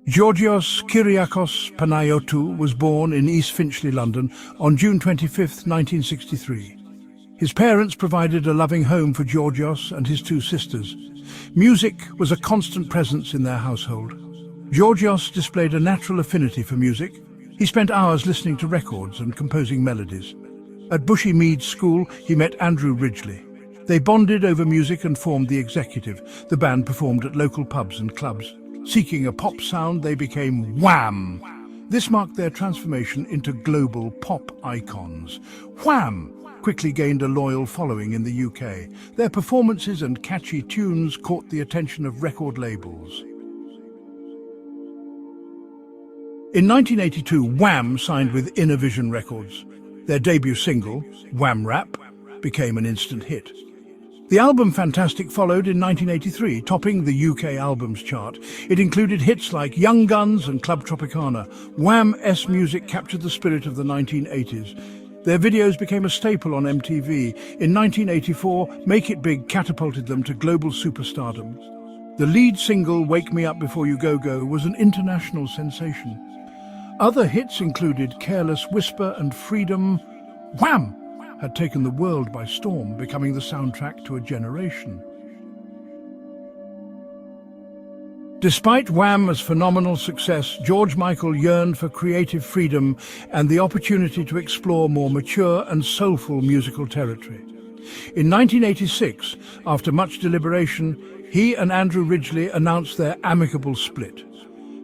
Georgios Kyriakos Panayotou was born in East Finchley, London, on June 25, 1963. His parents provided a loving home for Georgios and his two sisters. Music was a constant presence in their household. Georgios displayed a natural affinity for music. He spent hours listening to records and composing melodies. At Bushy Mead School, he met Andrew Ridgeley. They bonded over music and formed The Executive. The band performed at local pubs and clubs. Seeking a pop sound, they became Wham! This marked their transformation into global pop icons. Wham! Quickly gained a loyal following in the UK. Their performances and catchy tunes caught the attention of record labels. In 1982, Wham signed with Inner Vision Records. Their debut single, Wham Rap, became an instant hit. The album Fantastic followed in 1983, topping the UK albums chart. It included hits like Young Guns and Club Tropicana. Wham's music captured the spirit of the 1980s. Their videos became a staple on MTV. In 1984, Make It Big catapulted them to global superstardom. The lead single, Wake Me Up Before You Go Go, was an international sensation. Other hits included Careless, Whisper and Freedom. Wham! Had taken the world by storm, becoming the soundtrack to a generation. Despite Wham's phenomenal success, George Michael yearned for creative freedom and the opportunity to explore more mature and soulful musical territory. In 1986, after much deliberation, he and Andrew Ridgeley announced their amicable split.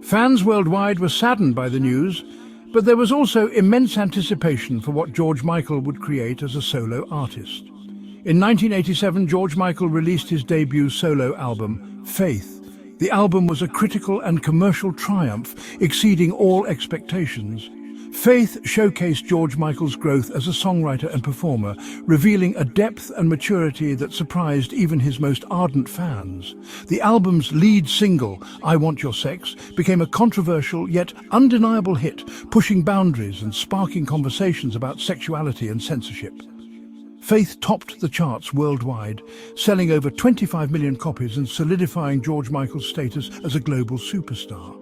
Fans worldwide were saddened by the news, but there was also immense anticipation for what George Michael would create as a solo artist. In 1987, George Michael released his debut solo album, Faith. The album was a critical and commercial triumph, exceeding all expectations. Faith showcased George Michael's growth as a songwriter and performer, revealing a depth and maturity that surprised even his most ardent fans. The album's lead single, I Want Your Sex, became a controversial yet undeniable hit, pushing boundaries and sparking conversations about sexuality and censorship. Faith topped the charts worldwide, selling over 25 million copies and solidifying George Michael's status as a global superstar.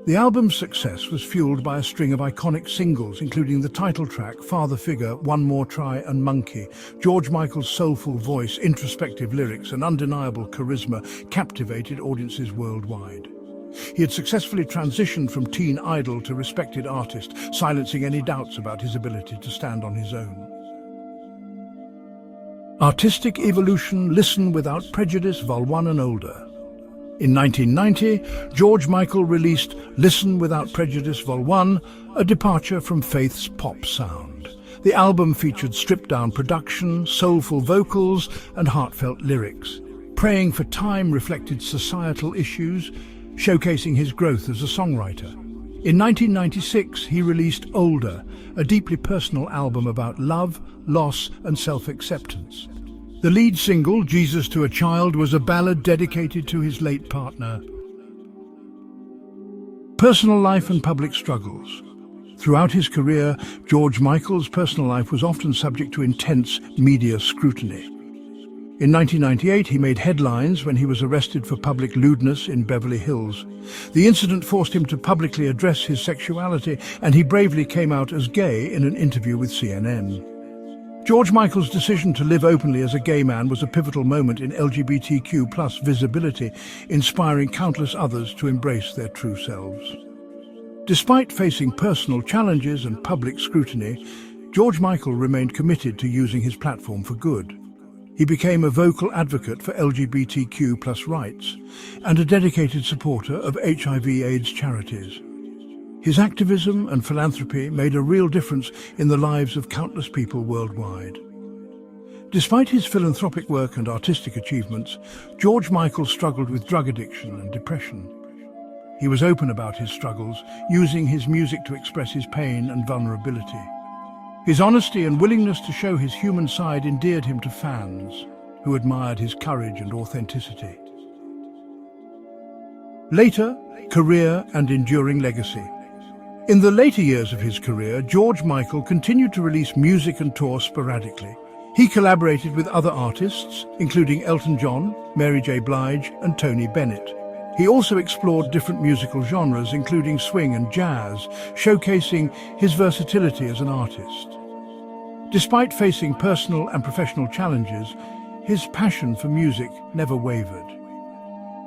The album's success was fueled by a string of iconic singles, including the title track, Father Figure, One More Try and Monkey. George Michael's soulful voice, introspective lyrics and undeniable charisma captivated audiences worldwide. He had successfully transitioned from teen idol to respected artist, silencing any doubts about his ability to stand on his own. Artistic evolution, Listen Without Prejudice, Vol. 1 and older. In 1990, George Michael released Listen Without Prejudice Vol. 1, a departure from Faith's pop sound. The album featured stripped-down production, soulful vocals, and heartfelt lyrics. Praying for Time reflected societal issues, showcasing his growth as a songwriter. In 1996, he released Older, a deeply personal album about love, loss, and self-acceptance. The lead single, Jesus to a Child, was a ballad dedicated to his late partner. Personal life and public struggles. Throughout his career, George Michael's personal life was often subject to intense media scrutiny. In 1998, he made headlines when he was arrested for public lewdness in Beverly Hills. The incident forced him to publicly address his sexuality, and he bravely came out as gay in an interview with CNN. George Michael's decision to live openly as a gay man was a pivotal moment in LGBTQ+ visibility, inspiring countless others to embrace their true selves. Despite facing personal challenges and public scrutiny, George Michael remained committed to using his platform for good. He became a vocal advocate for LGBTQ+ rights and a dedicated supporter of HIV/AIDS charities. His activism and philanthropy made a real difference in the lives of countless people worldwide. Despite his philanthropic work and artistic achievements, George Michael struggled with drug addiction and depression. He was open about his struggles, using his music to express his pain and vulnerability. His honesty and willingness to show his human side endeared him to fans, who admired his courage and authenticity. Later, career and enduring legacy. In the later years of his career, George Michael continued to release music and tour sporadically. He collaborated with other artists, including Elton John, Mary J. Blige, and Tony Bennett. He also explored different musical genres, including swing and jazz, showcasing his versatility as an artist. Despite facing personal and professional challenges, his passion for music never wavered.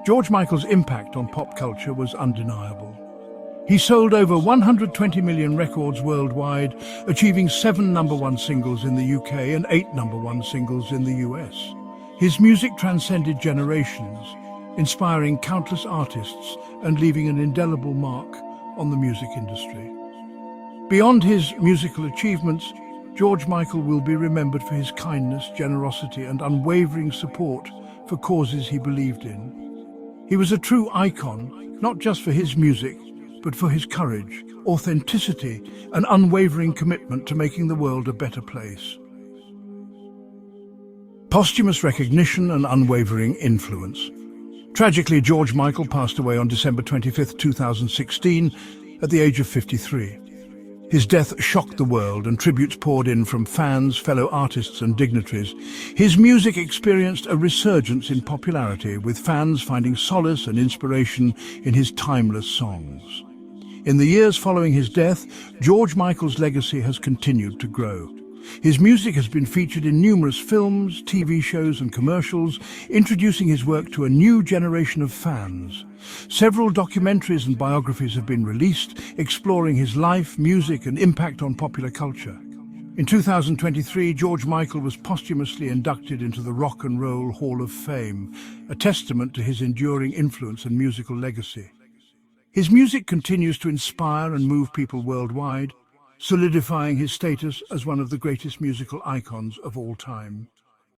George Michael's impact on pop culture was undeniable. He sold over 120 million records worldwide, achieving 7 number-one singles in the UK and 8 number-one singles in the US. His music transcended generations, inspiring countless artists and leaving an indelible mark on the music industry. Beyond his musical achievements, George Michael will be remembered for his kindness, generosity, and unwavering support for causes he believed in. He was a true icon, not just for his music, but for his courage, authenticity, and unwavering commitment to making the world a better place. Posthumous recognition and unwavering influence. Tragically, George Michael passed away on December 25, 2016, at the age of 53. His death shocked the world, and tributes poured in from fans, fellow artists and dignitaries. His music experienced a resurgence in popularity, with fans finding solace and inspiration in his timeless songs. In the years following his death, George Michael's legacy has continued to grow. His music has been featured in numerous films, TV shows and commercials, introducing his work to a new generation of fans. Several documentaries and biographies have been released, exploring his life, music and impact on popular culture. In 2023, George Michael was posthumously inducted into the Rock and Roll Hall of Fame, a testament to his enduring influence and musical legacy. His music continues to inspire and move people worldwide, solidifying his status as one of the greatest musical icons of all time.